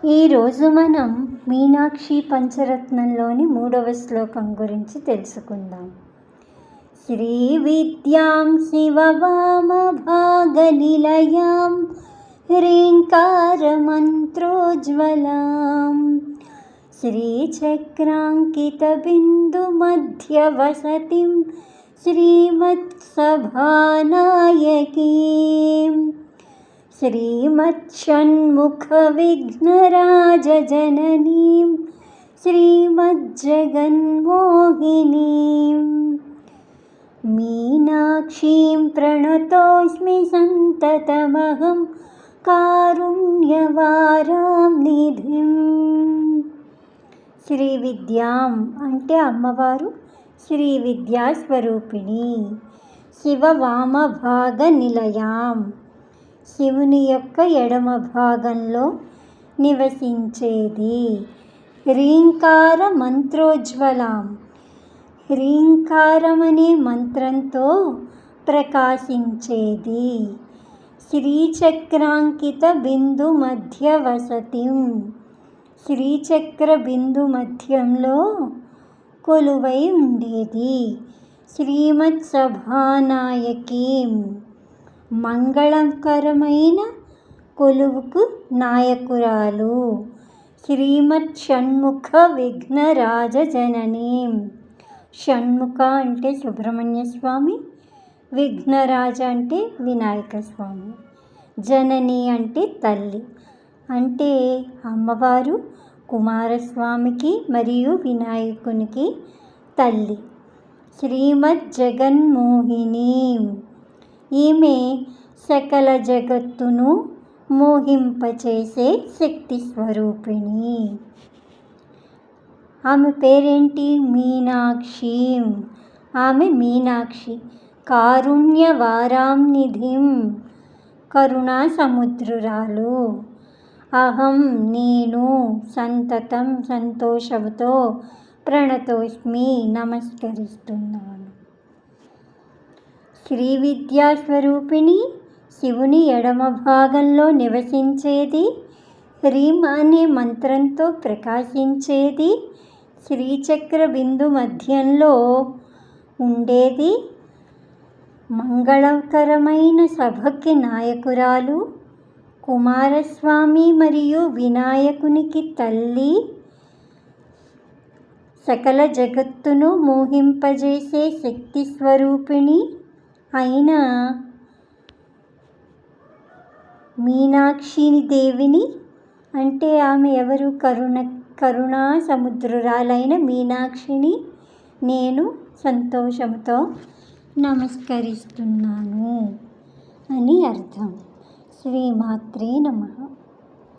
ఈరోజు మనం మీనాక్షి పంచరత్నంలోని 3వ శ్లోకం గురించి తెలుసుకుందాం. శ్రీ విద్యాం శివవామభాగనిలయాం హ్రీంకారమంత్రోజ్వలాం శ్రీచక్రాంకితబిందుమధ్యవసతిం శ్రీమత్సభానాయకీం శ్రీమచ్చన్ముఖవిఘ్నరాజజననీం శ్రీమజ్జగన్మోహినీం మీనాక్షీం ప్రణతోస్మి సంతతమహం కారుణ్యవారాం నిధిం. శ్రీ విద్యాం అంటే అమ్మవారు శ్రీ విద్యా స్వరూపిణి. శివవామభాగ నిలయాం శివుని యొక్క ఎడమ భాగంలో నివసించేది. హ్రీంకార మంత్రోజ్వలాం హ్రీంకారం అనే మంత్రంతో ప్రకాశించేది. శ్రీచక్రాంకిత బిందు మధ్య వసతిం శ్రీచక్ర బిందు మధ్యంలో కొలువై ఉండేది. శ్రీమత్సభానాయకీం మంగళకరమైన కొలువుకు నాయకురాలు. శ్రీమత్ షణ్ముఖ విఘ్నరాజజననీం షణ్ముఖ అంటే సుబ్రహ్మణ్య స్వామి, విఘ్నరాజ అంటే వినాయక స్వామి, జనని అంటే తల్లి. అంటే అమ్మవారు కుమారస్వామికి మరియు వినాయకునికి తల్లి. శ్రీమద్ జగన్మోహినీం ఈమె సకల జగత్తును మోహింపచేసే శక్తి స్వరూపిణి. ఆమె పేరేంటి? మీనాక్షీం. ఆమె మీనాక్షి. కారుణ్యవారాం నిధిం కరుణా సముద్రురాలు. అహం నేను సంతతం సంతోషంతో ప్రణతోస్మి నమస్కరిస్తున్నాను. శ్రీ విద్యా స్వరూపిణి శివుని ఎడమ భాగంలో నివసించేది. హ్రీం అనే మంత్రంతో ప్రకాశించేది. శ్రీచక్ర బిందు మధ్యంలో ఉండేది. మంగళకరమైన సభకి నాయకురాలు. కుమారస్వామి మరియు వినాయకునికి తల్లి. సకల జగత్తును మోహింపజేసే శక్తి స్వరూపిణి అయిన మీనాక్షి దేవిని అంటే ఆమె ఎవరు? కరుణా సముద్రురాలైన మీనాక్షిని నేను సంతోషంతో నమస్కరిస్తున్నాను అని అర్థం. శ్రీమాత్రే నమః.